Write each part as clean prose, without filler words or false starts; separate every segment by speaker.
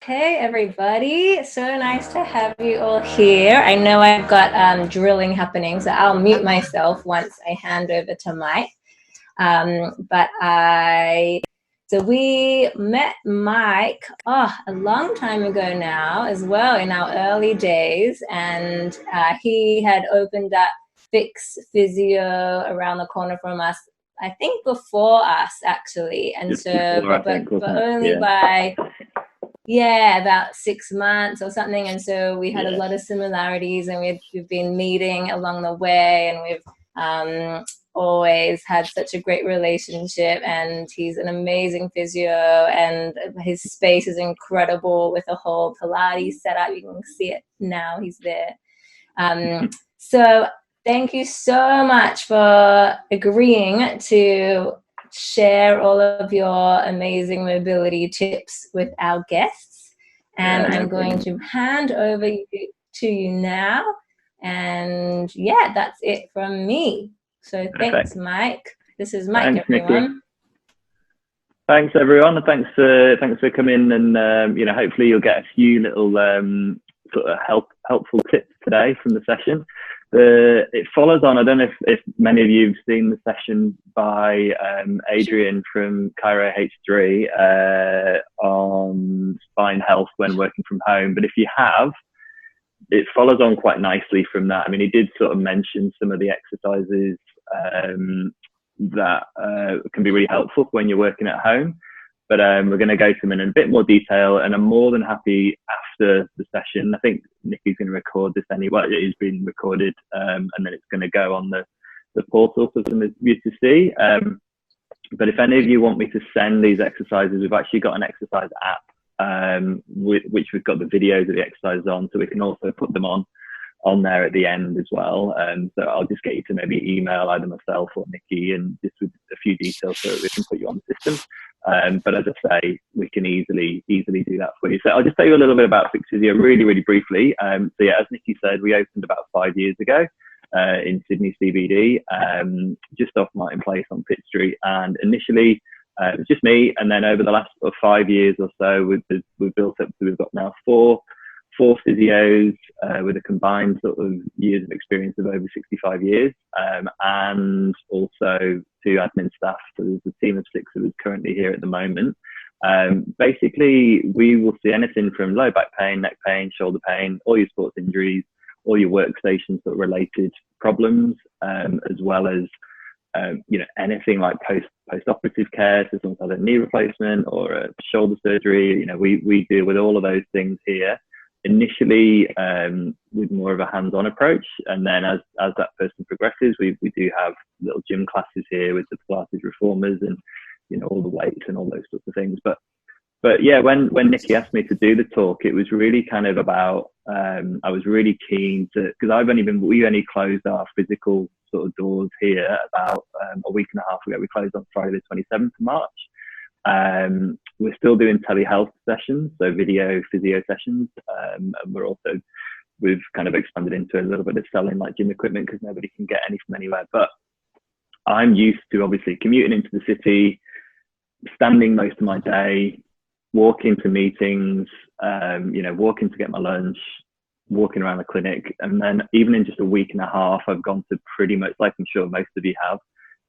Speaker 1: Hey everybody, so nice to have you all here. I know I've got drilling happening, so I'll mute myself once I hand over to Mike. So we met Mike a long time ago now as well, in our early days, and he had opened up Physio around the corner from us, I think before us actually, and
Speaker 2: Just
Speaker 1: so
Speaker 2: before,
Speaker 1: but only by about 6 months or something. And so we had a lot of similarities, and we've been meeting along the way, and we've always had such a great relationship. And he's an amazing physio, and his space is incredible with the whole Pilates setup. You can see it now, he's there. So thank you so much for agreeing to share all of your amazing mobility tips with our guests. And I'm going to hand over to you now. And that's it from me. So thanks, Mike. This is Mike, everyone.
Speaker 2: Nikki. Thanks, everyone. And thanks for coming. And, hopefully you'll get a few little sort of helpful tips today from the session. It follows on, I don't know if many of you have seen the session by Adrian from Cairo H3 on spine health when working from home. But if you have, it follows on quite nicely from that. I mean, he did sort of mention some of the exercises that can be really helpful when you're working at home. But we're going to go through them in a bit more detail, and I'm more than happy after the session. I think Nikki's going to record this anyway. It is being recorded, and then it's going to go on the portal for some of you to see. But if any of you want me to send these exercises, we've actually got an exercise app, which we've got the videos of the exercises on, so we can also put them on there at the end as well. So I'll just get you to maybe email either myself or Nikki, and just with a few details so that we can put you on the system. But as I say, we can easily do that for you. So I'll just tell you a little bit about Physio really, really briefly. As Nikki said, we opened about 5 years ago in Sydney CBD, just off Martin Place on Pitt Street. And initially, it was just me. And then over the last 5 years or so, we've built up to, we've got now four physios with a combined sort of years of experience of over 65 years, and also 2 admin staff. So there's a team of 6 of us currently here at the moment. Basically, we will see anything from low back pain, neck pain, shoulder pain, all your sports injuries, all your workstation sort of related problems, as well as anything like post-operative care, so someone's had a knee replacement or a shoulder surgery. We deal with all of those things here. Initially, with more of a hands-on approach, and then as that person progresses, we do have little gym classes here with the Pilates reformers and all the weights and all those sorts of things. But when Nikki asked me to do the talk, it was really kind of about I was really keen to, because we only closed our physical sort of doors here about a week and a half ago. We closed on Friday the 27th of March. We're still doing telehealth sessions, so video physio sessions, and we've kind of expanded into a little bit of selling like gym equipment because nobody can get any from anywhere. But I'm used to obviously commuting into the city, standing most of my day, walking to meetings, walking to get my lunch, walking around the clinic, and then even in just a week and a half, I've gone to pretty much, like I'm sure most of you have,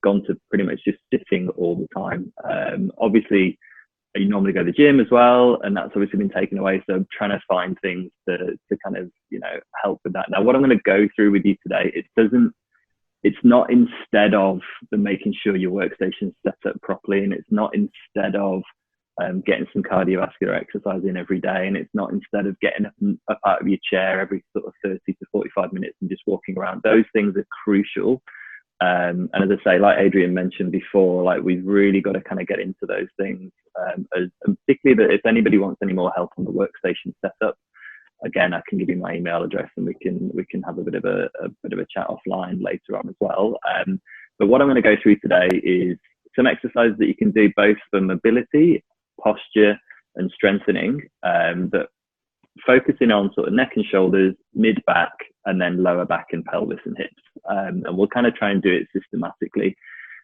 Speaker 2: gone to pretty much just sitting all the time. Obviously, you normally go to the gym as well, and that's obviously been taken away. So I'm trying to find things to kind of, help with that. Now, what I'm going to go through with you today, it's not instead of the making sure your workstation's set up properly, and it's not instead of getting some cardiovascular exercise in every day, and it's not instead of getting up out of your chair every sort of 30 to 45 minutes and just walking around. Those things are crucial. And as I say, like Adrian mentioned before, like we've really got to kind of get into those things, and particularly that if anybody wants any more help on the workstation setup, again, I can give you my email address, and we can have a bit of a chat offline later on as well. But what I'm going to go through today is some exercises that you can do both for mobility, posture, and strengthening, but focusing on sort of neck and shoulders, mid back, and then lower back and pelvis and hips. And we'll kind of try and do it systematically.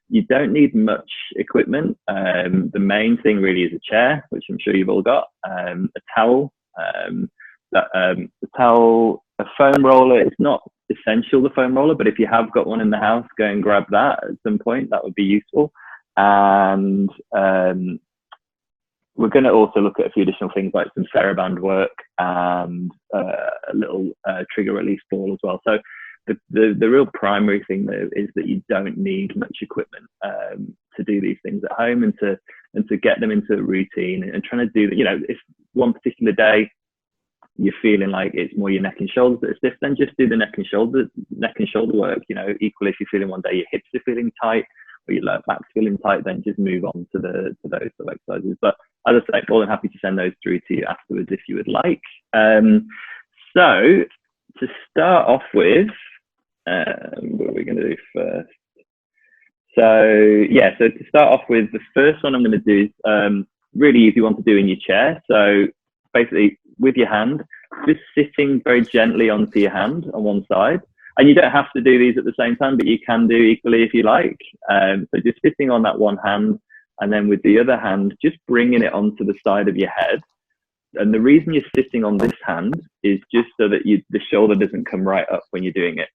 Speaker 2: You don't need much equipment. The main thing really is a chair, which I'm sure you've all got, a towel, the towel, a foam roller. It's not essential, the foam roller, but if you have got one in the house, go and grab that at some point. That would be useful. And we're going to also look at a few additional things like some TheraBand work and a little trigger release ball as well. So the real primary thing though is that you don't need much equipment to do these things at home, and to get them into a routine, and trying to do that. You know, if one particular day you're feeling like it's more your neck and shoulders that are stiff, then just do the neck and shoulder work. You know, equally, if you're feeling one day your hips are feeling tight or your lower back's feeling tight, then just move on to those sort of exercises. But as I say, more than happy to send those through to you afterwards if you would like. So to start off with, what are we going to do first? So to start off with, the first one I'm going to do is really easy one to do in your chair. So basically, with your hand, just sitting very gently onto your hand on one side. And you don't have to do these at the same time, but you can do equally if you like. So just sitting on that one hand, and then with the other hand, just bringing it onto the side of your head. And the reason you're sitting on this hand is just so that the shoulder doesn't come right up when you're doing it.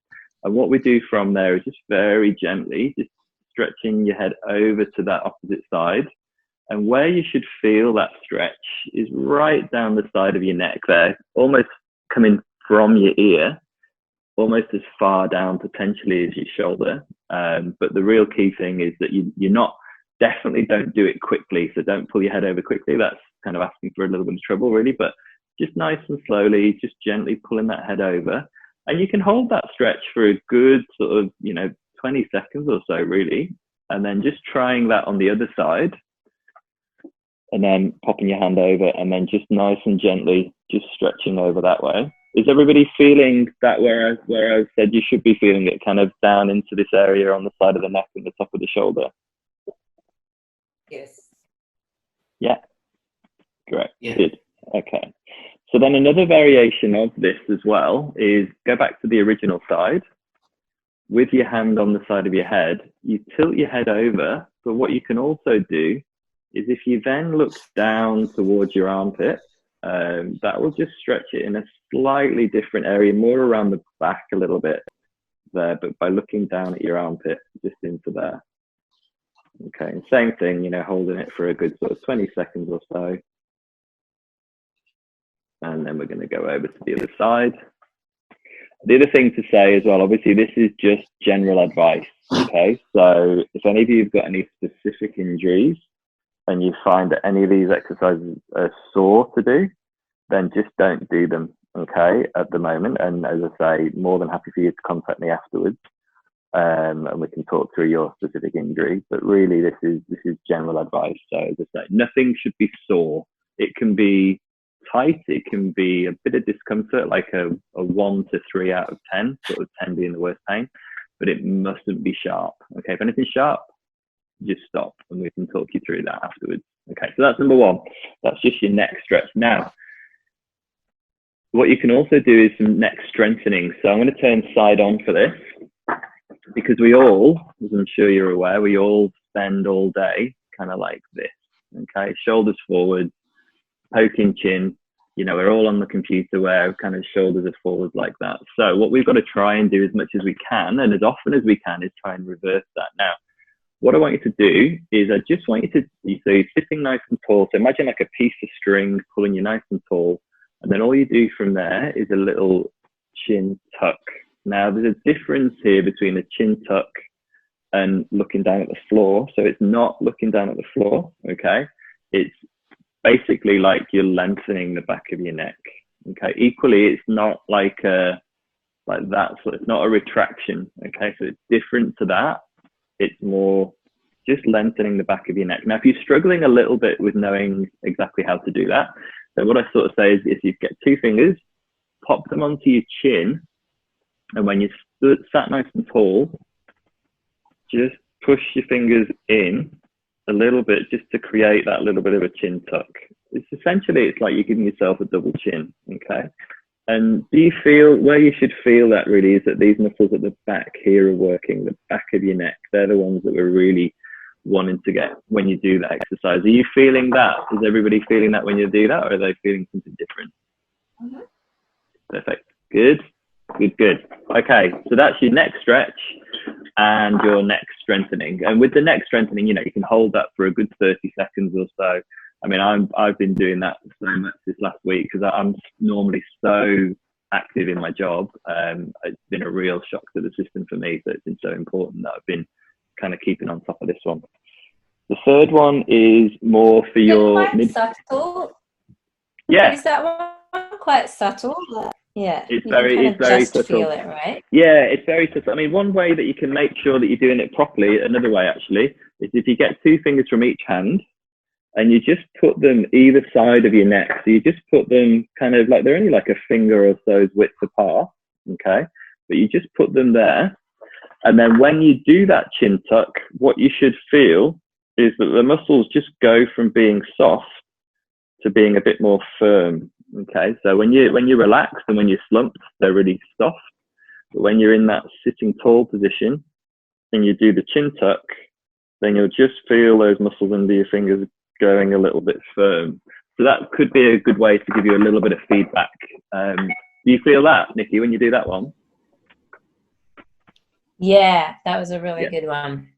Speaker 2: And what we do from there is just very gently, just stretching your head over to that opposite side. And where you should feel that stretch is right down the side of your neck there, almost coming from your ear, almost as far down potentially as your shoulder. But the real key thing is that you're not, definitely don't do it quickly. So don't pull your head over quickly. That's kind of asking for a little bit of trouble really, but just nice and slowly, just gently pulling that head over. And you can hold that stretch for a good sort of, 20 seconds or so really. And then just trying that on the other side, and then popping your hand over, and then just nice and gently just stretching over that way. Is everybody feeling that where I said you should be feeling it, kind of down into this area on the side of the neck and the top of the shoulder?
Speaker 3: Yes.
Speaker 2: Yeah. Great.
Speaker 3: Yeah.
Speaker 2: Good. Okay. So then another variation of this as well is go back to the original side. With your hand on the side of your head, you tilt your head over, but what you can also do is if you then look down towards your armpit, that will just stretch it in a slightly different area, more around the back a little bit there, but by looking down at your armpit, just into there. Okay, and same thing, holding it for a good sort of 20 seconds or so. And then we're going to go over to the other side. The other thing to say as well, obviously this is just general advice, okay? So if any of you have got any specific injuries, and you find that any of these exercises are sore to do, then just don't do them, okay, at the moment. And as I say, more than happy for you to contact me afterwards, and we can talk through your specific injury. But really, this is general advice. So as I say, nothing should be sore. It can be tight, it can be a bit of discomfort, like a 1 to 3 out of 10, sort of 10 being the worst pain, but it mustn't be sharp, okay? If anything's sharp, just stop, and we can talk you through that afterwards. Okay, so that's number one. That's just your neck stretch. Now, what you can also do is some neck strengthening. So I'm going to turn side on for this, because we all, as I'm sure you're aware, we all spend all day kind of like this. Okay, shoulders forward, poking chin. We're all on the computer where kind of shoulders are forward like that. So what we've got to try and do as much as we can, and as often as we can, is try and reverse that. Now, what I want you to do is I just want you to, so you're sitting nice and tall. So imagine like a piece of string pulling you nice and tall. And then all you do from there is a little chin tuck. Now there's a difference here between a chin tuck and looking down at the floor. So it's not looking down at the floor, okay? It's basically like you're lengthening the back of your neck, okay? Equally, it's not like that, so it's not a retraction, okay? So it's different to that. It's more just lengthening the back of your neck. Now, if you're struggling a little bit with knowing exactly how to do that, then what I sort of say is if you get 2 fingers, pop them onto your chin, and when you're sat nice and tall, just push your fingers in a little bit just to create that little bit of a chin tuck. It's like you're giving yourself a double chin, okay? And do you feel, where you should feel that really is that these muscles at the back here are working, the back of your neck. They're the ones that we're really wanting to get when you do that exercise. Are you feeling that? Is everybody feeling that when you do that, or are they feeling something different? Mm-hmm. Perfect. Good. Good, good. Okay, so that's your neck stretch and your neck strengthening. And with the neck strengthening, you know, you can hold that for a good 30 seconds or so. I mean, I've been doing that so much this last week because I'm normally so active in my job. It's been a real shock to the system for me, so it's been so important that I've been kind of keeping on top of this one. The third one is more for your
Speaker 1: subtle.
Speaker 2: Yeah.
Speaker 1: Is that one quite subtle? Yeah,
Speaker 2: it's very subtle.
Speaker 1: Feel it, right?
Speaker 2: Yeah, it's very subtle. I mean, one way that you can make sure that you're doing it properly, another way actually, is if you get 2 fingers from each hand and you just put them either side of your neck. So you just put them kind of like, they're only like a finger or so's width apart, okay? But you just put them there. And then when you do that chin tuck, what you should feel is that the muscles just go from being soft to being a bit more firm. Okay, so when you're relaxed and when you're slumped, they're really soft. But when you're in that sitting tall position and you do the chin tuck, then you'll just feel those muscles under your fingers going a little bit firm. So that could be a good way to give you a little bit of feedback. Do you feel that, Nikki, when you do that one?
Speaker 1: Yeah, that was a really good one.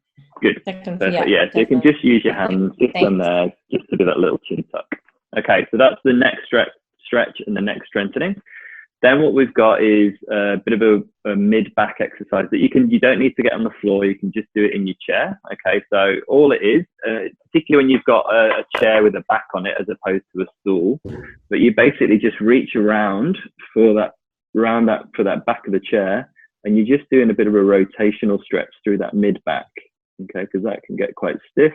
Speaker 2: Good. Perfect. Yeah, so you can just use your hands just on there just to do that little chin tuck. Okay, so that's the neck stretch and the neck strengthening. Then what we've got is a bit of a mid-back exercise that you don't need to get on the floor. You can just do it in your chair. Okay, so all it is, particularly when you've got a chair with a back on it as opposed to a stool, but you basically just reach around for that back of the chair, and you're just doing a bit of a rotational stretch through that mid-back. Okay, because that can get quite stiff.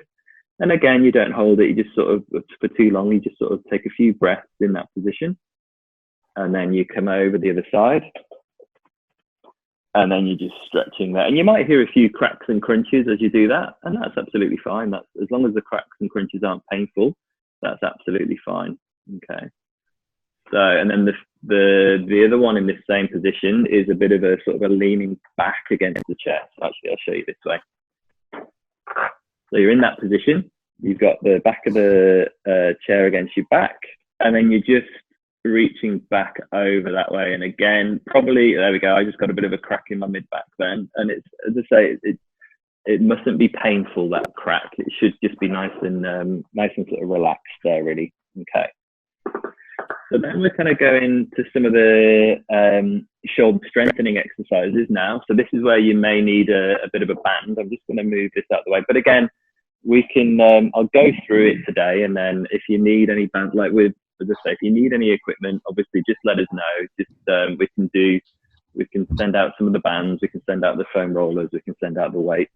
Speaker 2: And again, you don't hold it. You just sort of, for too long, you just sort of take a few breaths in that position. And then you come over the other side. And then you're just stretching that. And you might hear a few cracks and crunches as you do that. And that's absolutely fine. That's, as long as the cracks and crunches aren't painful, that's absolutely fine. Okay. So, and then the other one in this same position is a bit of a sort of a leaning back against the chair. So actually, I'll show you this way. So you're in that position, you've got the back of the chair against your back, and then you're just reaching back over that way. And again, probably, there we go, I just got a bit of a crack in my mid-back then. And it's, as I say, it mustn't be painful, that crack. It should just be nice and sort of relaxed there, really. Okay. So then we're kind of going to some of the shoulder strengthening exercises now. So this is where you may need a bit of a band. I'm just going to move this out of the way. But again, we can, I'll go through it today. And then if you need any band, like with, as I say, if you need any equipment, obviously just let us know. Just we can send out some of the bands, we can send out the foam rollers, we can send out the weights.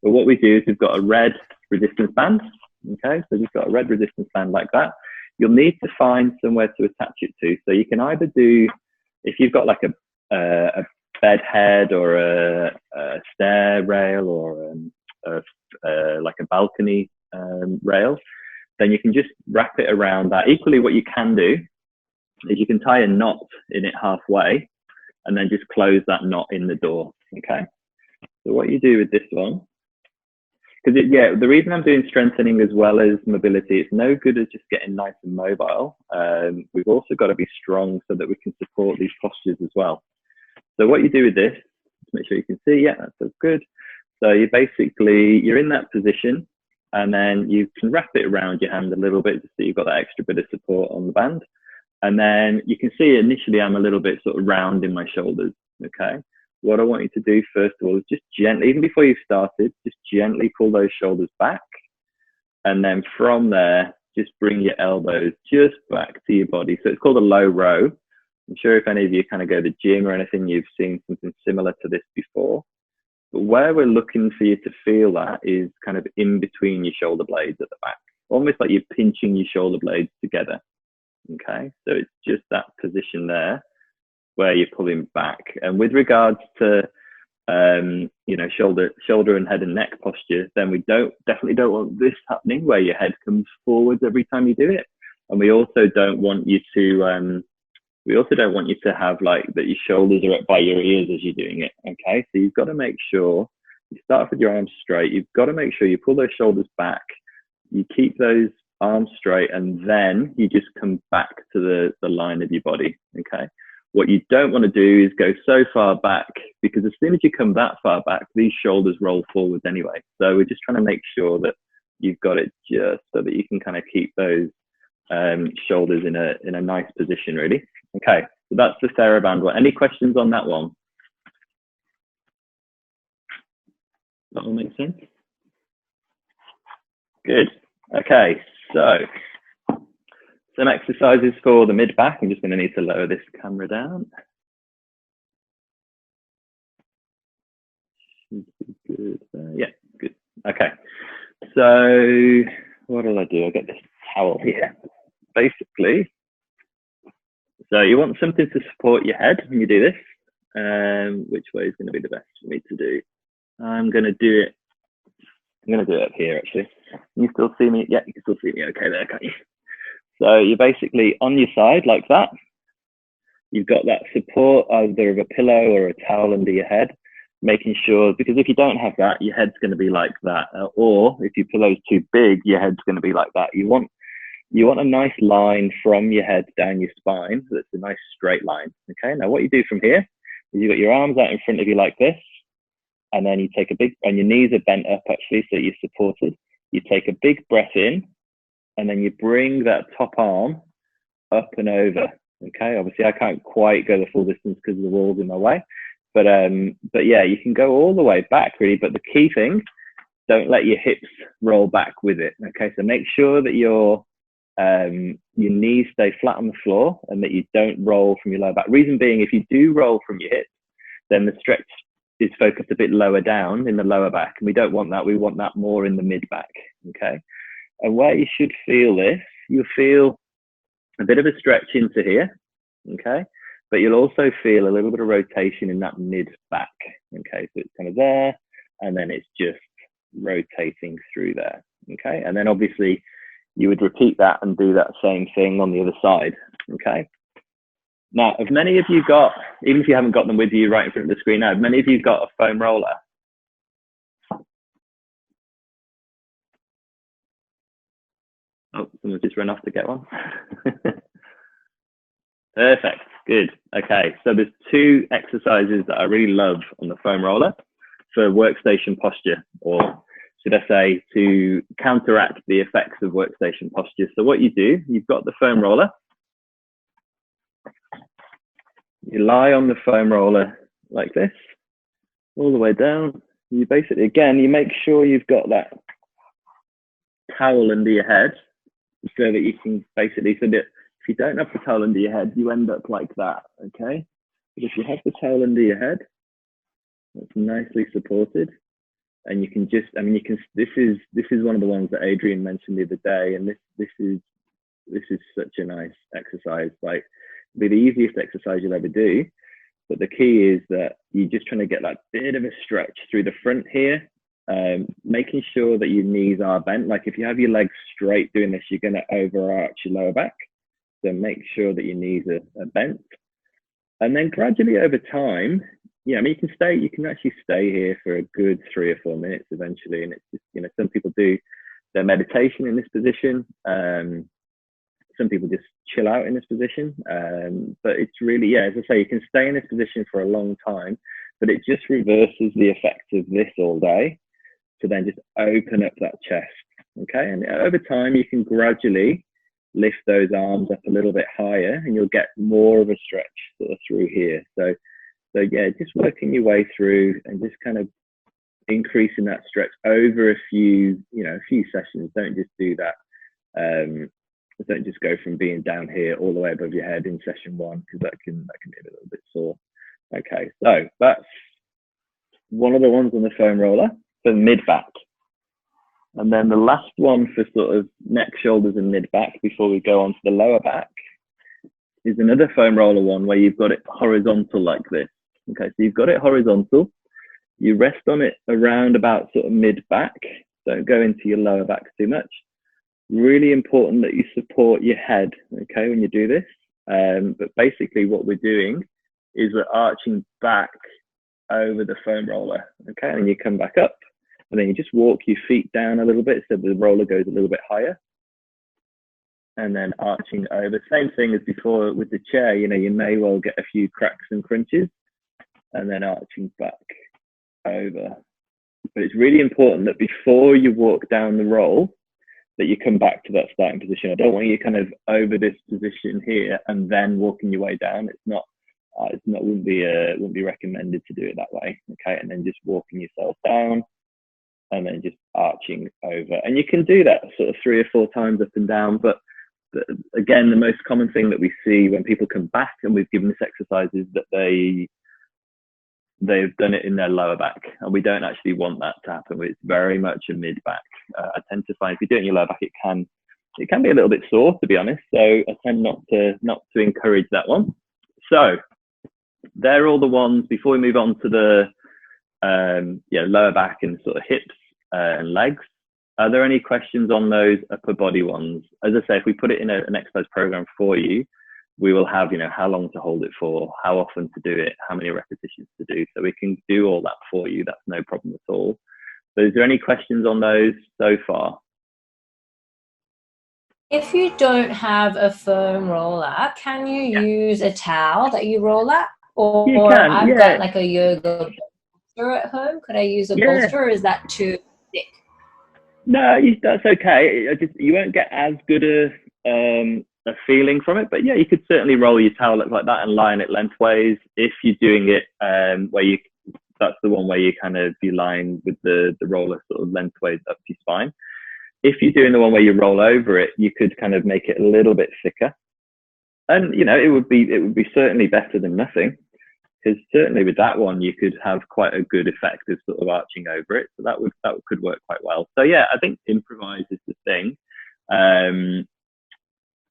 Speaker 2: But what we do is we've got a red resistance band. Okay, so you've got a red resistance band like that. You'll need to find somewhere to attach it to. So you can either do, if you've got like a bed head or a stair rail or like a balcony rail, then you can just wrap it around that. Equally, what you can do is you can tie a knot in it halfway and then just close that knot in the door. Okay. So what you do with this one, because the reason I'm doing strengthening as well as mobility, it's no good at just getting nice and mobile. We've also got to be strong so that we can support these postures as well. So what you do with this, just make sure you can see, yeah, that feels good. So you're in that position, and then you can wrap it around your hand a little bit so you've got that extra bit of support on the band. And then you can see initially I'm a little bit sort of round in my shoulders, okay? What I want you to do first of all is just gently, even before you've started, just gently pull those shoulders back. And then from there, just bring your elbows just back to your body. So it's called a low row. I'm sure if any of you kind of go to the gym or anything, you've seen something similar to this before. But where we're looking for you to feel that is kind of in between your shoulder blades at the back, almost like you're pinching your shoulder blades together. Okay, so it's just that position there where you're pulling back. And with regards to shoulder and head and neck posture, then we definitely don't want this happening where your head comes forwards every time you do it. And we also don't want you to We also don't want you to have like that your shoulders are up by your ears as you're doing it. Okay, so you've got to make sure you start off with your arms straight. You've got to make sure you pull those shoulders back. You keep those arms straight, and then you just come back to the line of your body. Okay. What you don't want to do is go so far back, because as soon as you come that far back, these shoulders roll forwards anyway. So we're just trying to make sure that you've got it just so that you can kind of keep those shoulders in a nice position, really. Okay, so that's the TheraBand one. Any questions on that one? That all makes sense? Good. Okay, so some exercises for the mid back. I'm just going to need to lower this camera down. Good. Yeah, good. Okay. So what do I do? I'll get this towel here. Basically, so you want something to support your head when you do this. Which way is going to be the best for me to do? I'm going to do it up here, actually. Can you still see me? Yeah, you can still see me. Okay, there, can't you? So you're basically on your side like that. You've got that support either of a pillow or a towel under your head, making sure, because if you don't have that, your head's going to be like that. Or if your pillow's too big, your head's going to be like that. You want a nice line from your head down your spine. So it's a nice straight line. Okay, now what you do from here is you've got your arms out in front of you like this. And then you take a big, and your knees are bent up actually, so you're supported. You take a big breath in, and then you bring that top arm up and over. Okay, obviously I can't quite go the full distance because the wall's in my way, but yeah, you can go all the way back really. But the key thing, don't let your hips roll back with it. Okay, so make sure that your knees stay flat on the floor and that you don't roll from your lower back. Reason being, if you do roll from your hips, then the stretch is focused a bit lower down in the lower back, and we don't want that. We want that more in the mid back. Okay, and where you should feel this, you'll feel a bit of a stretch into here. Okay, but you'll also feel a little bit of rotation in that mid back. Okay, so it's kind of there, and then it's just rotating through there. Okay, and then obviously you would repeat that and do that same thing on the other side. Okay. Now, have many of you got, even if you haven't got them with you right in front of the screen now, have many of you got a foam roller? Oh, someone's just run off to get one. Perfect, good. Okay, so there's two exercises that I really love on the foam roller for workstation posture, or should I say to counteract the effects of workstation posture. So what you do, you've got the foam roller. You lie on the foam roller like this, all the way down. You basically, again, you make sure you've got that towel under your head so that you can basically, so that if you don't have the towel under your head, you end up like that, okay? But if you have the towel under your head, that's nicely supported. And you can just, I mean, you can, this is one of the ones that Adrian mentioned the other day, and this is such a nice exercise. Like, be the easiest exercise you'll ever do, but the key is that you're just trying to get that bit of a stretch through the front here, making sure that your knees are bent. Like if you have your legs straight doing this, you're going to overarch your lower back, so make sure that your knees are bent. And then gradually over time, yeah, I mean, you can actually stay here for a good 3 or 4 minutes eventually, and it's just, you know, some people do their meditation in this position. Some people just chill out in this position, but it's really, yeah, as I say, you can stay in this position for a long time, but it just reverses the effects of this all day to then just open up that chest. Okay, and over time you can gradually lift those arms up a little bit higher, and you'll get more of a stretch sort of through here. So yeah, just working your way through and just kind of increasing that stretch over a few sessions. Don't just do that. Don't just go from being down here all the way above your head in session 1, because that can be a little bit sore. Okay, so that's one of the ones on the foam roller for mid back. And then the last one for sort of neck, shoulders and mid back before we go on to the lower back is another foam roller one where you've got it horizontal like this. Okay, so you've got it horizontal. You rest on it around about sort of mid back. Don't go into your lower back too much. Really important that you support your head, okay, when you do this. But basically what we're doing is we're arching back over the foam roller, okay? And you come back up, and then you just walk your feet down a little bit so the roller goes a little bit higher. And then arching over. Same thing as before with the chair, you know, you may well get a few cracks and crunches, and then arching back over. But it's really important that before you walk down the roll, that you come back to that starting position. I don't want you kind of over this position here and then walking your way down. Wouldn't be recommended to do it that way. Okay, and then just walking yourself down, and then just arching over. And you can do that sort of 3 or 4 times up and down. But again, the most common thing that we see when people come back and we've given this exercise is that they've done it in their lower back, and we don't actually want that to happen. It's very much a mid back. I tend to find if you do it in your lower back, it can be a little bit sore, to be honest. So I tend not to encourage that one. So they're all the ones. Before we move on to the lower back and sort of hips and legs, are there any questions on those upper body ones? As I say, if we put it in an exercise program for you, we will have, you know, how long to hold it for, how often to do it, how many repetitions to do. So we can do all that for you. That's no problem at all. So is there any questions on those so far?
Speaker 1: If you don't have a foam roller, can you use a towel that you roll at? Or I've got like a yoga bolster at home. Could I use a bolster, or is that too thick?
Speaker 2: No, that's okay. You won't get as good a feeling from it, but yeah, you could certainly roll your towel up like that and line it lengthways. If you're doing it that's the one where you line with the roller sort of lengthways up your spine. If you're doing the one where you roll over it, you could kind of make it a little bit thicker, and you know, it would be certainly better than nothing, because certainly with that one you could have quite a good effect of sort of arching over it. So that could work quite well. So yeah, I think improvise is the thing.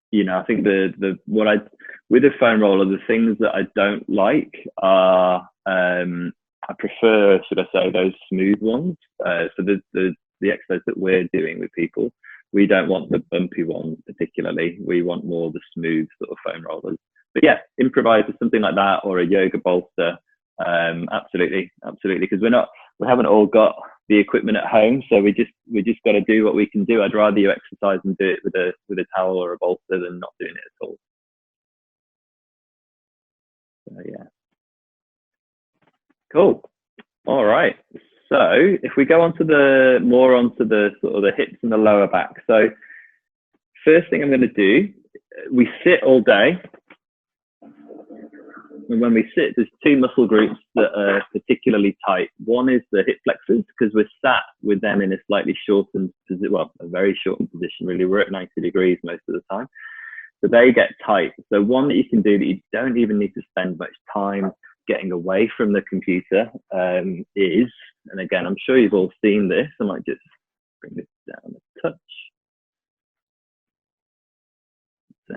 Speaker 2: You know, I think with a foam roller, the things that I don't like are I prefer, should I say, those smooth ones. So the exercise that we're doing with people, we don't want the bumpy ones particularly. We want more the smooth sort of foam rollers. But yeah, improvise with something like that, or a yoga bolster. Absolutely, because we haven't all got the equipment at home, so we just got to do what we can do. I'd rather you exercise and do it with a towel or a bolster than not doing it at all. So yeah, cool. All right. So if we go onto the sort of the hips and the lower back. So first thing I'm going to do, we sit all day. And when we sit, there's 2 muscle groups that are particularly tight. One is the hip flexors, because we're sat with them in a slightly shortened position, well, a very shortened position, really. We're at 90 degrees most of the time. So they get tight. So one that you can do that you don't even need to spend much time getting away from the computer is, and again, I'm sure you've all seen this. I might just bring this down a touch. So,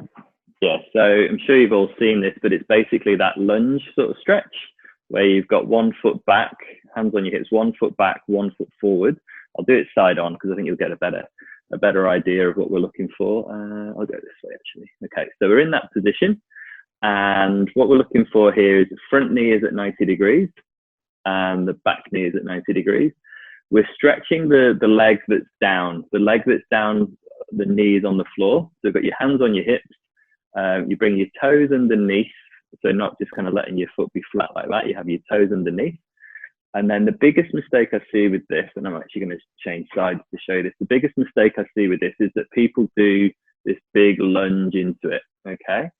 Speaker 2: yeah, so I'm sure you've all seen this, but it's basically that lunge sort of stretch where you've got 1 foot back, hands on your hips, 1 foot back, 1 foot forward. I'll do it side on because I think you'll get a better idea of what we're looking for. I'll go this way actually. Okay, so we're in that position, and what we're looking for here is the front knee is at 90 degrees and the back knee is at 90 degrees. We're stretching the leg that's down. The leg that's down, the knee is on the floor. So you've got your hands on your hips. You bring your toes underneath, so not just kind of letting your foot be flat like that. You have your toes underneath. And then the biggest mistake I see with this, and I'm actually going to change sides to show you this, the biggest mistake I see with this is that people do this big lunge into it, okay?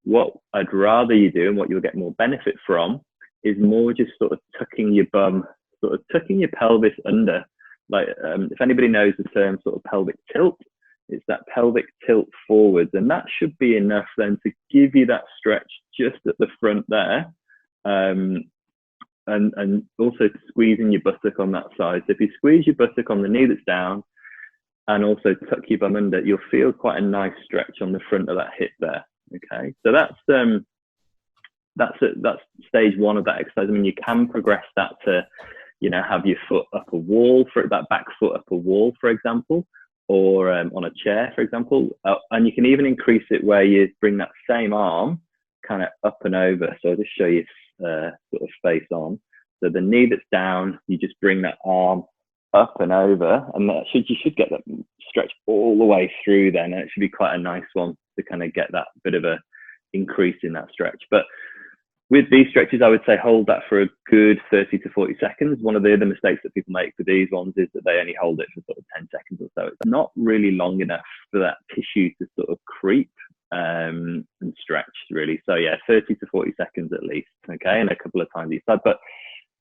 Speaker 2: What I'd rather you do, and what you'll get more benefit from, is more just sort of tucking your bum, sort of tucking your pelvis under. Like, if anybody knows the term sort of pelvic tilt, it's that pelvic tilt forwards, and that should be enough then to give you that stretch just at the front there, and also squeezing your buttock on that side. So if you squeeze your buttock on the knee that's down and also tuck your bum under, you'll feel quite a nice stretch on the front of that hip there. Okay, so that's stage 1 of that exercise. I mean, you can progress that to, you know, have your foot up a wall, for that back foot up a wall, for example. or on a chair, for example. And you can even increase it where you bring that same arm kind of up and over. So I'll just show you sort of face on. So the knee that's down, you just bring that arm up and over, and you should get that stretch all the way through then, and it should be quite a nice one to kind of get that bit of a increase in that stretch. But with these stretches, I would say hold that for a good 30 to 40 seconds. One of the other mistakes that people make with these ones is that they only hold it for sort of 10 seconds or so. It's not really long enough for that tissue to sort of creep and stretch, really. So yeah, 30 to 40 seconds at least, okay, and a couple of times each side. But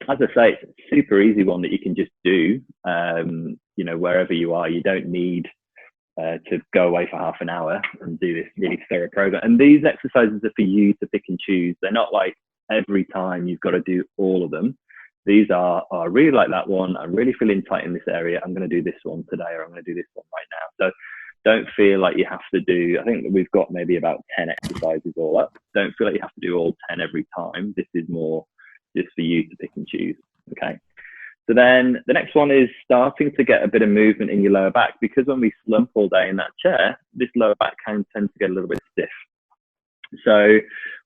Speaker 2: as I say, it's a super easy one that you can just do, you know, wherever you are. You don't need to go away for half an hour and do this really thorough program. And these exercises are for you to pick and choose. They're not like every time you've got to do all of them. These are, I really like that one. I'm really feeling tight in this area. I'm going to do this one today, or I'm going to do this one right now. So don't feel like you have to do, I think that we've got maybe about 10 exercises all up. Don't feel like you have to do all 10 every time. This is more just for you to pick and choose, okay? So then the next one is starting to get a bit of movement in your lower back, because when we slump all day in that chair, this lower back can tend to get a little bit stiff. So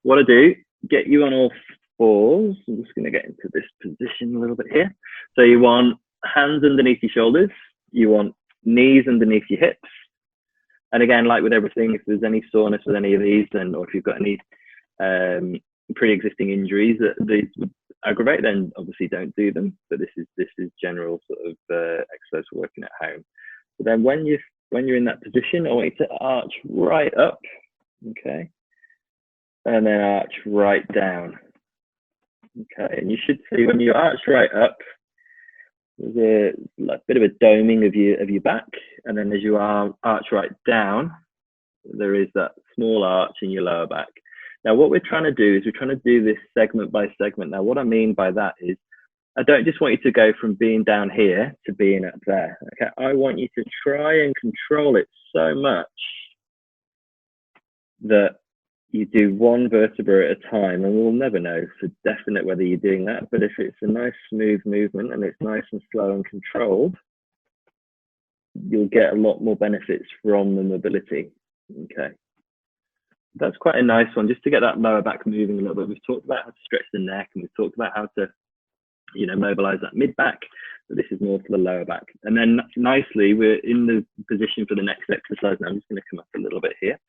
Speaker 2: what I do, get you on all fours. I'm just going to get into this position a little bit here. So you want hands underneath your shoulders. You want knees underneath your hips. And again, like with everything, if there's any soreness with any of these, then, or if you've got any pre-existing injuries that these would aggravate, then obviously don't do them. But this is general sort of exercise for working at home. So then when you're in that position, I want you to arch right up, okay, and then arch right down, okay. And you should see when you arch right up, there's a bit of a doming of your back, and then as you arch right down, there is that small arch in your lower back. Now, what we're trying to do is we're trying to do this segment by segment. Now, what I mean by that is I don't just want you to go from being down here to being up there. Okay, I want you to try and control it so much that you do one vertebra at a time, and we'll never know for definite whether you're doing that. But if it's a nice smooth movement and it's nice and slow and controlled, you'll get a lot more benefits from the mobility. Okay. That's quite a nice one, just to get that lower back moving a little bit. We've talked about how to stretch the neck, and we've talked about how to, you know, mobilize that mid back. But this is more for the lower back. And then nicely, we're in the position for the next exercise. Now I'm just going to come up a little bit here.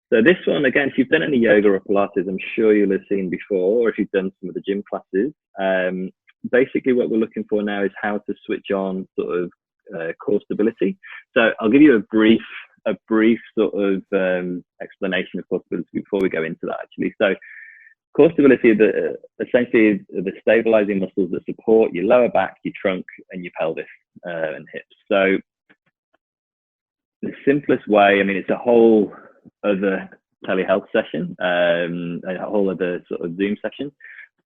Speaker 2: So this one, again, if you've done any yoga or Pilates, I'm sure you'll have seen before, or if you've done some of the gym classes. Basically, what we're looking for now is how to switch on sort of core stability. So I'll give you a brief sort of explanation of core stability before we go into that, actually. So core stability are essentially the stabilizing muscles that support your lower back, your trunk, and your pelvis and hips. So the simplest way, I mean, it's a whole other telehealth session, a whole other sort of Zoom session,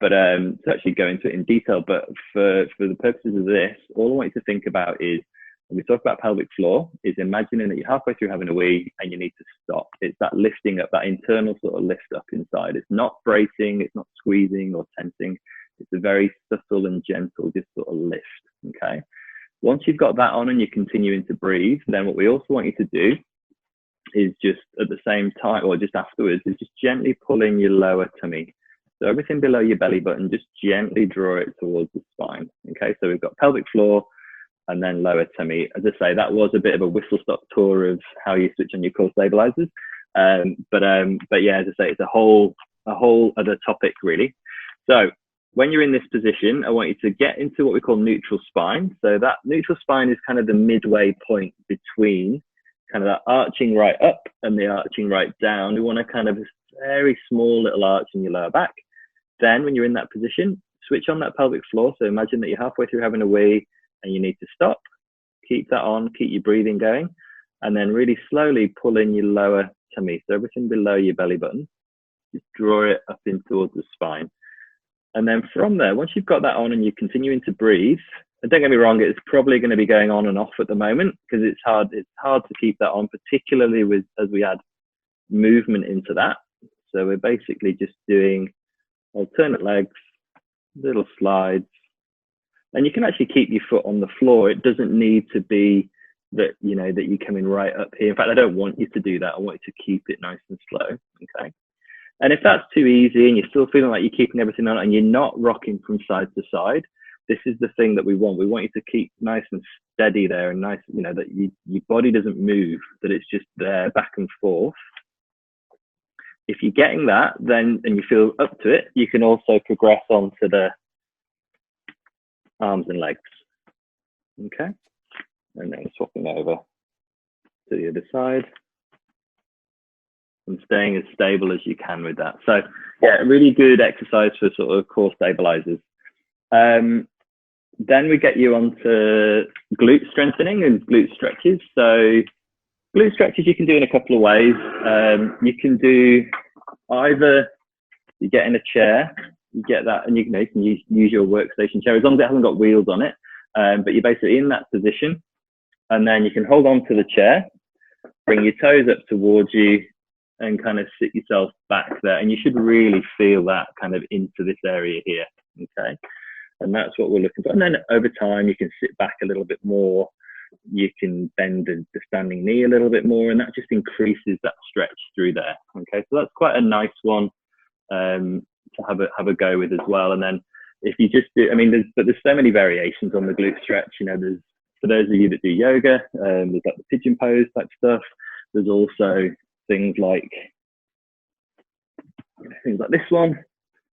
Speaker 2: but to actually go into it in detail. But for the purposes of this, all I want you to think about is, when we talk about pelvic floor, is imagining that you're halfway through having a wee and you need to stop. It's that lifting up, that internal sort of lift up inside. It's not bracing, it's not squeezing or tensing. It's a very subtle and gentle, just sort of lift, okay? Once you've got that on and you're continuing to breathe, then what we also want you to do is just at the same time, or just afterwards, is just gently pull in your lower tummy. So everything below your belly button, just gently draw it towards the spine, okay? So we've got pelvic floor, and then lower tummy. As I say, that was a bit of a whistle-stop tour of how you switch on your core stabilizers. But yeah, as I say, it's a whole other topic, really. So when you're in this position, I want you to get into what we call neutral spine. So that neutral spine is kind of the midway point between kind of that arching right up and the arching right down. We want a kind of a very small little arch in your lower back. Then when you're in that position, switch on that pelvic floor. So imagine that you're halfway through having a wee, and you need to stop, keep that on, keep your breathing going, and then really slowly pull in your lower tummy. So everything below your belly button, just draw it up in towards the spine. And then from there, once you've got that on and you're continuing to breathe, and don't get me wrong, it's probably going to be going on and off at the moment because it's hard to keep that on, particularly as we add movement into that. So we're basically just doing alternate legs, little slides. And you can actually keep your foot on the floor. It doesn't need to be that, you know, that you're coming right up here. In fact, I don't want you to do that. I want you to keep it nice and slow, okay? And if that's too easy and you're still feeling like you're keeping everything on and you're not rocking from side to side, this is the thing that we want. We want you to keep nice and steady there and nice, you know, that your body doesn't move, that it's just there back and forth. If you're getting that, then, and you feel up to it, you can also progress on to the arms and legs, okay? And then swapping over to the other side and staying as stable as you can with that. So yeah, really good exercise for sort of core stabilizers. Then we get you onto glute strengthening and glute stretches. So glute stretches you can do in a couple of ways. You can do either, you get in a chair, you get that, and you can use your workstation chair as long as it hasn't got wheels on it. But you're basically in that position, and then you can hold on to the chair, bring your toes up towards you, and kind of sit yourself back there. And you should really feel that kind of into this area here, okay? And that's what we're looking for. And then over time, you can sit back a little bit more. You can bend the standing knee a little bit more, and that just increases that stretch through there. Okay, so that's quite a nice one to have a go with as well. And then if you just do, I mean, there's so many variations on the glute stretch. You know, there's, for those of you that do yoga, there's like the pigeon pose type stuff. There's also things like, you know, things like this one,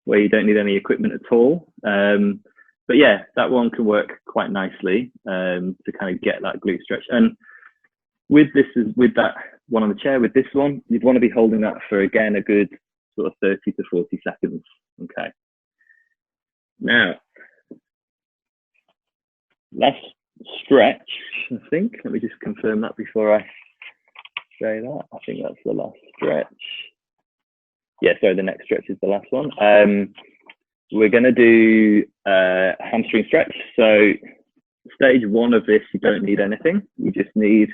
Speaker 2: where you don't need any equipment at all. But yeah, that one can work quite nicely to kind of get that glute stretch. And with this, with that one on the chair, with this one, you'd want to be holding that for, again, a good sort of 30 to 40 seconds. Okay. Now, last stretch, I think. Let me just confirm that before I say that. I think that's the last stretch. Yeah, sorry, the next stretch is the last one. We're going to do a hamstring stretch. So stage one of this, you don't need anything. You just need,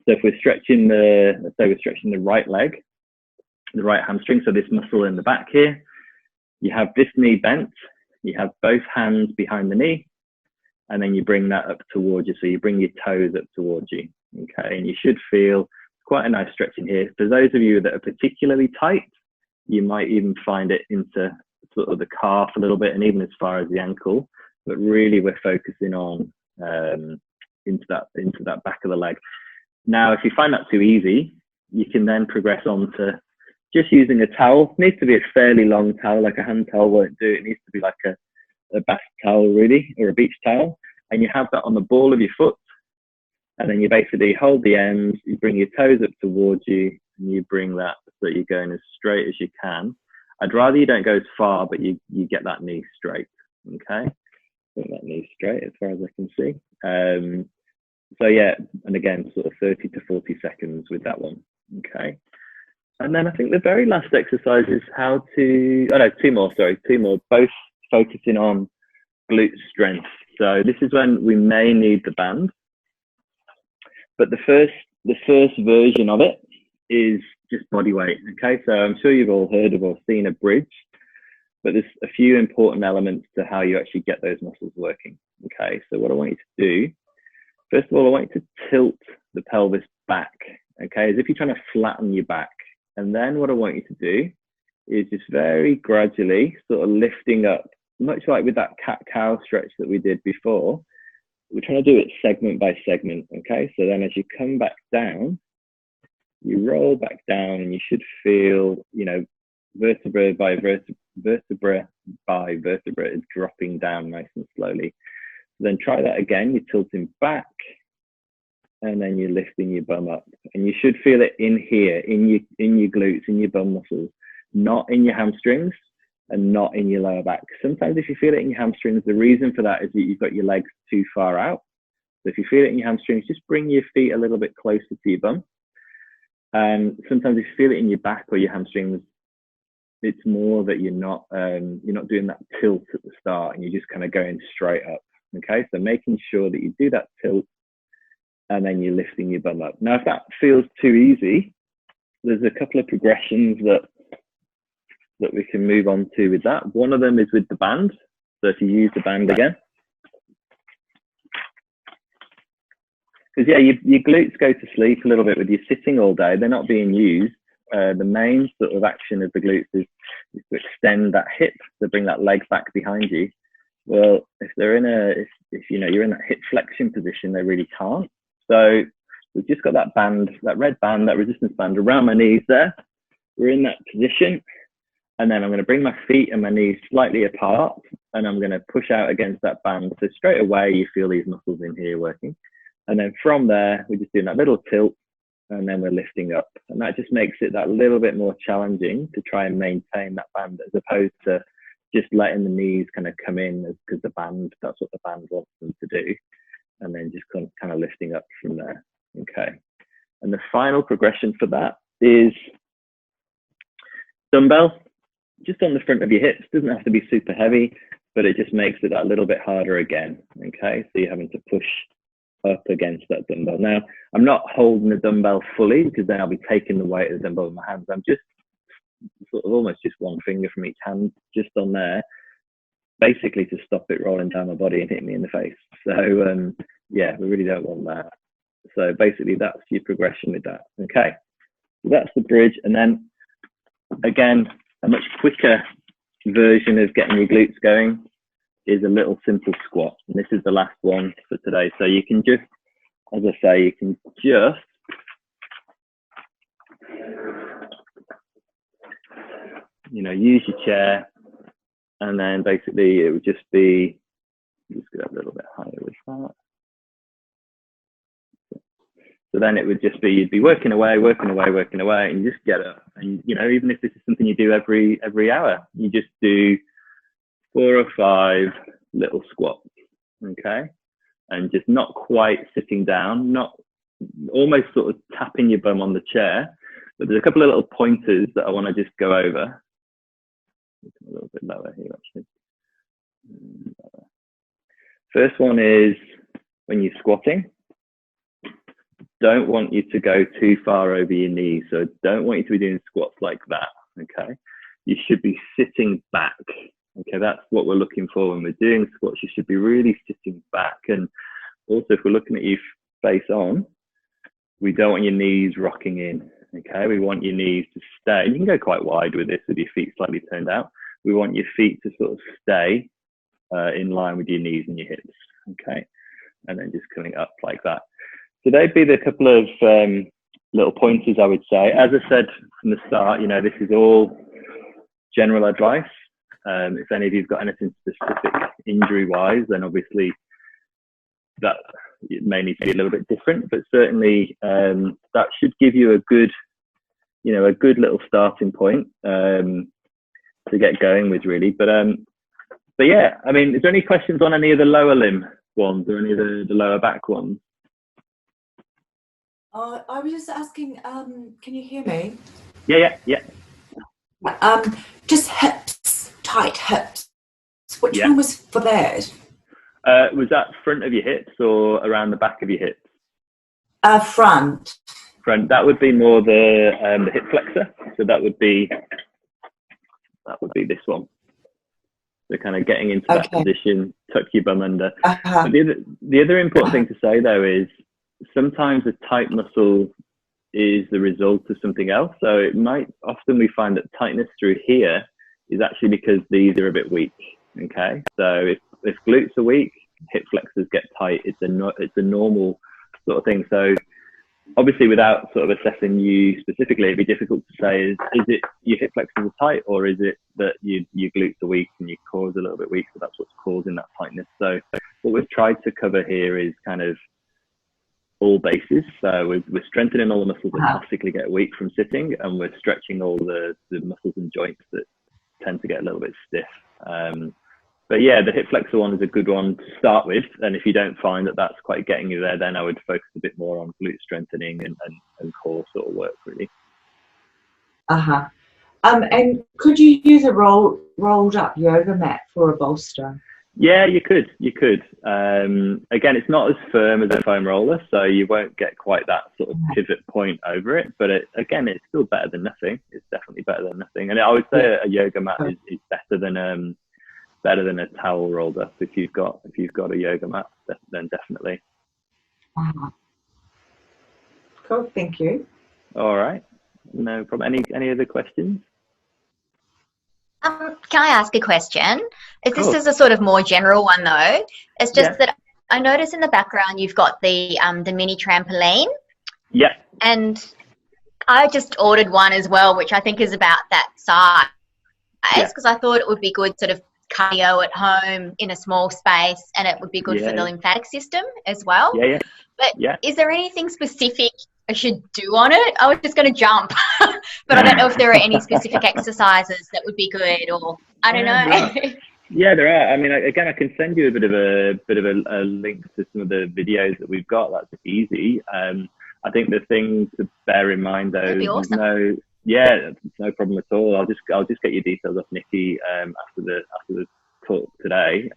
Speaker 2: so if we're stretching let's say we're stretching the right leg, the right hamstring, so this muscle in the back here, you have this knee bent, you have both hands behind the knee, and then you bring that up towards you. So you bring your toes up towards you, okay? And you should feel quite a nice stretch in here. For those of you that are particularly tight, you might even find it into sort of the calf a little bit, and even as far as the ankle. But really, we're focusing on into that back of the leg. Now, if you find that too easy, you can then progress on to just using a towel. It needs to be a fairly long towel, like a hand towel won't do. It needs to be like a bath towel, really, or a beach towel. And you have that on the ball of your foot, and then you basically hold the ends. You bring your toes up towards you, and you bring that so that you're going as straight as you can. I'd rather you don't go as far, but you get that knee straight, okay? Get that knee straight as far as I can see. So yeah, and again, sort of 30 to 40 seconds with that one, okay? And then I think the very last exercise is how to, oh no, two more, both focusing on glute strength. So this is when we may need the band, but the first version of it is just body weight, okay? So I'm sure you've all heard of or seen a bridge, but there's a few important elements to how you actually get those muscles working, okay? So what I want you to do, first of all, I want you to tilt the pelvis back, okay? As if you're trying to flatten your back. And then what I want you to do is just very gradually sort of lifting up, much like with that cat-cow stretch that we did before. We're trying to do it segment by segment, okay? So then as you come back down, you roll back down, and you should feel, you know, vertebra by vertebra is dropping down nice and slowly. Then try that again. You're tilting back, and then you're lifting your bum up, and you should feel it in here, in your glutes, in your bum muscles, not in your hamstrings and not in your lower back. Sometimes if you feel it in your hamstrings, the reason for that is that you've got your legs too far out. So if you feel it in your hamstrings, just bring your feet a little bit closer to your bum. And sometimes if you feel it in your back or your hamstrings, it's more that you're not doing that tilt at the start, and you're just kind of going straight up. Okay, so making sure that you do that tilt, and then you're lifting your bum up. Now, if that feels too easy, there's a couple of progressions that we can move on to with that. One of them is with the band. So if you use the band again, yeah, your glutes go to sleep a little bit with you sitting all day. They're not being used. The main sort of action of the glutes is to extend that hip, to bring that leg back behind you. Well, if they're in if you know you're in that hip flexion position, they really can't. So we've just got that band, that red band, that resistance band around my knees there. We're in that position. And then I'm going to bring my feet and my knees slightly apart, and I'm going to push out against that band. So straight away, you feel these muscles in here working. And then from there, we're just doing that little tilt, and then we're lifting up. And that just makes it that little bit more challenging to try and maintain that band, as opposed to just letting the knees kind of come in, because the band, that's what the band wants them to do. And then just kind of lifting up from there. Okay. And the final progression for that is dumbbell, just on the front of your hips. Doesn't have to be super heavy, but it just makes it that little bit harder again. Okay, so you're having to push up against that dumbbell. Now, I'm not holding the dumbbell fully, because then I'll be taking the weight of the dumbbell in my hands. I'm just sort of almost just one finger from each hand, just on there, basically to stop it rolling down my body and hitting me in the face. So yeah, we really don't want that. So basically that's your progression with that. Okay, so that's the bridge. And then again, a much quicker version of getting your glutes going is a little simple squat. And this is the last one for today. So you can just, as I say, you can just use your chair, and then basically it would just be, just go a little bit higher with that. So then it would just be, you'd be working away, and you just get up. And, even if this is something you do every hour, you just do 4 or 5 little squats, okay? And just not quite sitting down, not almost sort of tapping your bum on the chair. But there's a couple of little pointers that I want to just go over. A little bit lower here, actually. First one is when you're squatting, don't want you to go too far over your knees. So don't want you to be doing squats like that, okay? You should be sitting back, okay? That's what we're looking for when we're doing squats. You should be really sitting back. And also, if we're looking at you face on, we don't want your knees rocking in, okay? We want your knees to stay. You can go quite wide with this, with your feet slightly turned out. We want your feet to sort of stay in line with your knees and your hips, okay? And then just coming up like that. So they'd be the couple of little pointers, I would say. As I said from the start, this is all general advice. If any of you've got anything specific injury-wise, then obviously that it may need to be a little bit different. But certainly that should give you a good little starting point to get going with, really. But yeah, I mean, is there any questions on any of the lower limb ones or any of the lower back ones?
Speaker 3: I was just asking, can you hear me?
Speaker 2: Yeah.
Speaker 3: Just hips, tight hips. Which one was for that?
Speaker 2: Was that front of your hips or around the back of your hips?
Speaker 3: Front.
Speaker 2: Front. That would be more the hip flexor. So that would be this one. So kind of getting into that position, tuck your bum under. But the other important thing to say though is, sometimes a tight muscle is the result of something else. So it might, often we find that tightness through here is actually because these are a bit weak, okay? So if glutes are weak, hip flexors get tight. It's a normal sort of thing. So obviously without sort of assessing you specifically, it'd be difficult to say, is it your hip flexors are tight, or is it that your glutes are weak and your core is a little bit weak, so that's what's causing that tightness. So what we've tried to cover here is kind of all bases. So we're strengthening all the muscles that classically get weak from sitting, and we're stretching all the muscles and joints that tend to get a little bit stiff. But yeah, the hip flexor one is a good one to start with. And if you don't find that that's quite getting you there, then I would focus a bit more on glute strengthening and core sort of work, really.
Speaker 3: And could you use a rolled up yoga mat for a bolster?
Speaker 2: Yeah, you could. Again, it's not as firm as a foam roller, so you won't get quite that sort of pivot point over it. But it's still better than nothing. It's definitely better than nothing. And I would say a yoga mat is better than a towel rolled up. If you've got a yoga mat, then definitely.
Speaker 3: Cool. Thank you.
Speaker 2: All right. No problem. Any other questions?
Speaker 4: Can I ask a question? This
Speaker 2: Cool.
Speaker 4: is a sort of more general one though. It's just
Speaker 2: Yeah.
Speaker 4: that I notice in the background you've got the mini trampoline.
Speaker 2: Yeah.
Speaker 4: And I just ordered one as well, which I think is about that size, because I thought it would be good sort of cardio at home in a small space, and it would be good for the lymphatic system as well.
Speaker 2: Yeah, yeah.
Speaker 4: But
Speaker 2: Yeah.
Speaker 4: is there anything specific I should do on it? I was just going to jump, but I don't know if there are any specific exercises that would be good, or I don't know.
Speaker 2: Yeah, there are. I mean, again, I can send you a bit of a link to some of the videos that we've got. That's easy. I think the thing to bear in mind though,
Speaker 4: That'd be awesome.
Speaker 2: there's no problem at all. I'll just get your details off Nikki after the talk today.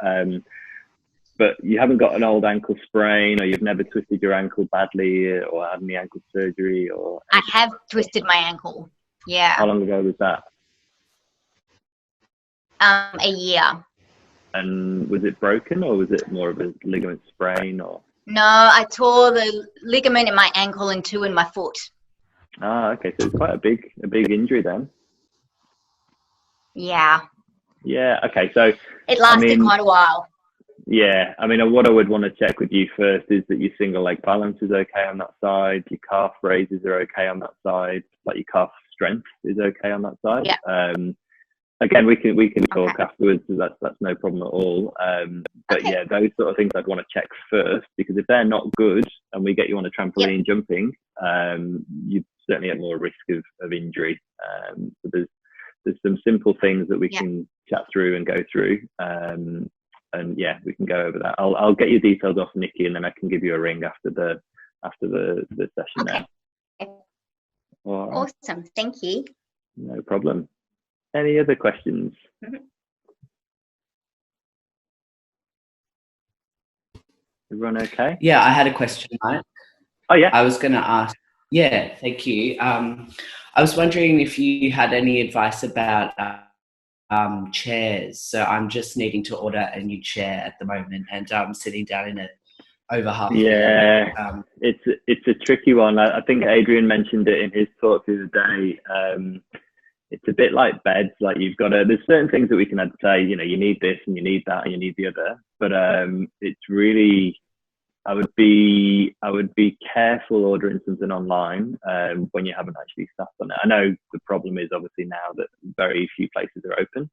Speaker 2: But you haven't got an old ankle sprain, or you've never twisted your ankle badly, or had any ankle surgery, or
Speaker 4: I have twisted my ankle. Yeah.
Speaker 2: How long ago was that?
Speaker 4: A year.
Speaker 2: And was it broken, or was it more of a ligament sprain, or?
Speaker 4: No, I tore the ligament in my ankle and 2 in my foot.
Speaker 2: Ah, okay. So it's quite a big injury then.
Speaker 4: Yeah.
Speaker 2: Yeah. Okay. So
Speaker 4: it lasted quite a while.
Speaker 2: Yeah. I mean, what I would want to check with you first is that your single leg balance is okay on that side. Your calf raises are okay on that side. Like your calf strength is okay on that side.
Speaker 4: Yeah.
Speaker 2: Again, we can talk afterwards. So that's no problem at all. But yeah, those sort of things I'd want to check first, because if they're not good and we get you on a trampoline jumping, you certainly at more risk of injury. So there's some simple things that we can chat through and go through. And yeah, we can go over that. I'll get your details off Nikki, and then I can give you a ring after the session now. All right.
Speaker 4: Awesome. Thank you.
Speaker 2: No problem. Any other questions? Everyone okay?
Speaker 5: Yeah, I had a question, Mike.
Speaker 2: Oh, yeah.
Speaker 5: I was going to ask. Yeah, thank you. I was wondering if you had any advice about chairs. So I'm just needing to order a new chair at the moment, and I'm sitting down in it over half.
Speaker 2: Yeah, it's a tricky one. I think Adrian mentioned it in his talk the other day. It's a bit like beds. Like you've got to, there's certain things that we can say, you know, you need this and you need that and you need the other. But it's really, I would be careful ordering something online when you haven't actually sat on it. I know the problem is obviously now that very few places are open.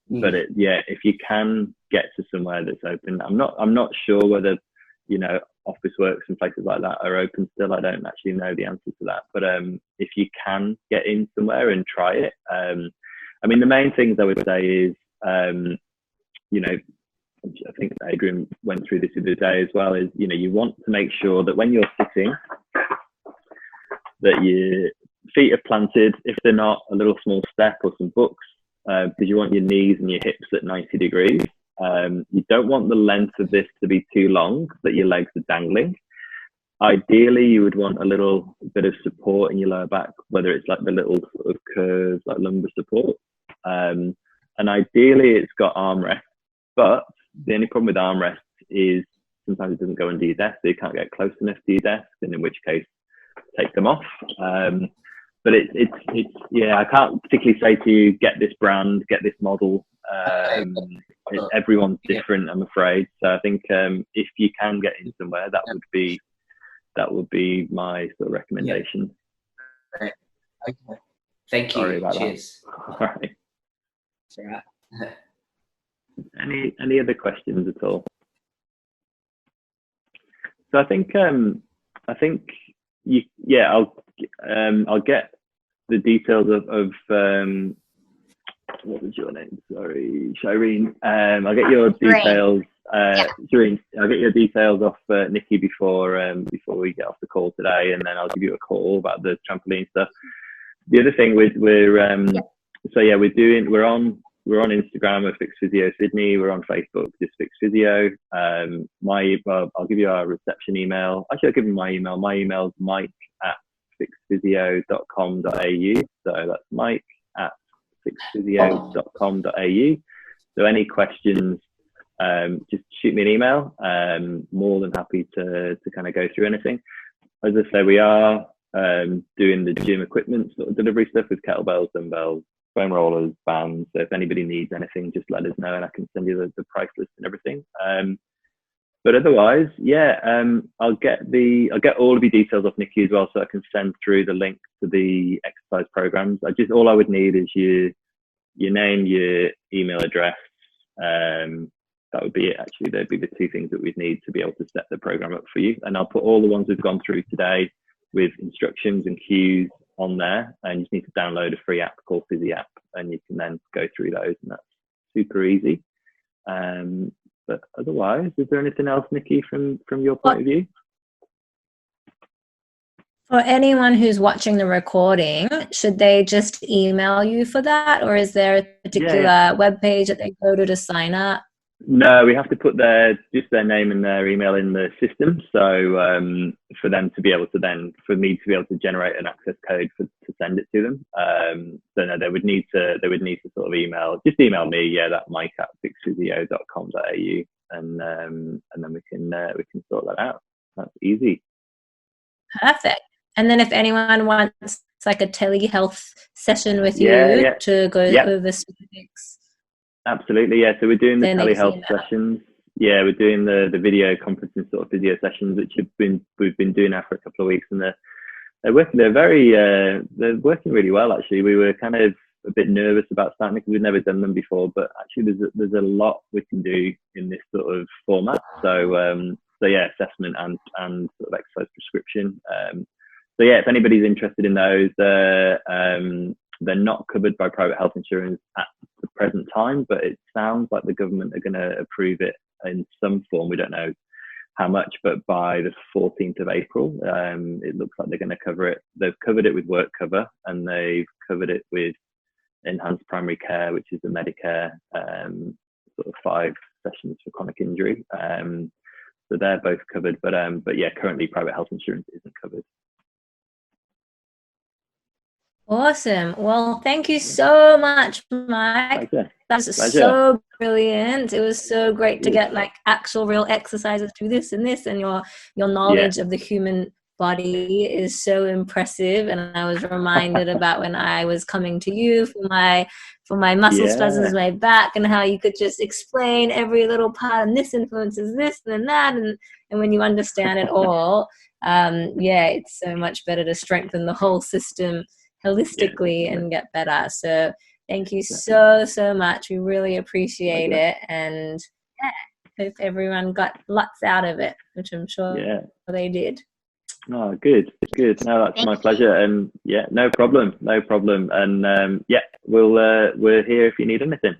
Speaker 2: But if you can get to somewhere that's open, I'm not sure whether, you know, office works and places like that are open still. I don't actually know the answer to that, but if you can get in somewhere and try it, I mean, the main things I would say is, you know, I think Adrian went through this the other day as well, is, you know, you want to make sure that when you're sitting, that your feet are planted, if they're not, a little small step or some books, because you want your knees and your hips at 90 degrees. You don't want the length of this to be too long that your legs are dangling. Ideally, you would want a little bit of support in your lower back, whether it's like the little sort of curves, like lumbar support. And ideally, it's got armrests. But the only problem with armrests is sometimes it doesn't go under your desk, so you can't get close enough to your desk, and in which case, take them off. But it's yeah, I can't particularly say to you, get this brand, get this model. Everyone's different, I'm afraid. So I think if you can get in somewhere, that would be my sort of recommendation.
Speaker 5: Okay. Thank you.
Speaker 2: Sorry about
Speaker 5: Cheers.
Speaker 2: that. All right.
Speaker 5: It's all right.
Speaker 2: Any other questions at all? So I think I'll get the details of what was your name? Sorry, Shireen. I'll get your details. Shireen, I'll get your details off Nikki before we get off the call today, and then I'll give you a call about the trampoline stuff. The other thing we're on Instagram at Fix Physio Sydney. We're on Facebook, just Fix Physio. I'll give you our reception email. Actually, I'll give you my email. My email is mike@fixphysio.com.au. So that's mike@fixphysio.com.au. So any questions, just shoot me an email. More than happy to kind of go through anything. as I say, we are doing the gym equipment sort of delivery stuff with kettlebells, dumbbells, foam rollers, bands. So if anybody needs anything, just let us know and I can send you the price list and everything. But otherwise, yeah, I'll get all of your details off Nikki as well, so I can send through the link to the exercise programs. All I would need is your name, your email address. That would be it. Actually, they'd be the two things that we'd need to be able to set the program up for you. And I'll put all the ones we've gone through today with instructions and cues on there. And you just need to download a free app called Physio app, and you can then go through those, and that's super easy. But otherwise, is there anything else, Nikki, from your point of view?
Speaker 1: For anyone who's watching the recording, should they just email you for that, or is there a particular web page that they go to sign up?
Speaker 2: No, we have to put their name and their email in the system. So for them to be able to then, for me to be able to generate an access code to send it to them. So no, they would need to sort of email me, that mike@fixphysio.com.au, and then we can sort that out. That's easy.
Speaker 1: Perfect. And then if anyone wants like a telehealth session with you to go over specifics.
Speaker 2: Absolutely, yeah. So we're doing the telehealth sessions. Yeah, we're doing the video conferencing sort of physio sessions, which we've been doing now for a couple of weeks, and they're working. They're working really well. Actually, we were kind of a bit nervous about starting because we'd never done them before, but actually there's a lot we can do in this sort of format. So yeah, assessment and sort of exercise prescription. So yeah, if anybody's interested in those, they're not covered by private health insurance at the present time, but it sounds like the government are going to approve it in some form. We don't know how much, but by the 14th of April, it looks like they're going to cover it. They've covered it with work cover, and they've covered it with enhanced primary care, which is the Medicare sort of 5 sessions for chronic injury. So they're both covered, but yeah, currently private health insurance isn't covered.
Speaker 1: Awesome. Well, thank you so much, Mike. That's so brilliant. It was so great to get like actual real exercises through this, and your knowledge of the human body is so impressive. And I was reminded about when I was coming to you for my muscle spasms, my back, and how you could just explain every little part, and this influences this and that, and when you understand it all, it's so much better to strengthen the whole system holistically and get better. So thank you so much. We really appreciate it, and hope everyone got lots out of it, which I'm sure they did.
Speaker 2: Oh, good. No, that's my pleasure. And no problem. And we're here if you need anything.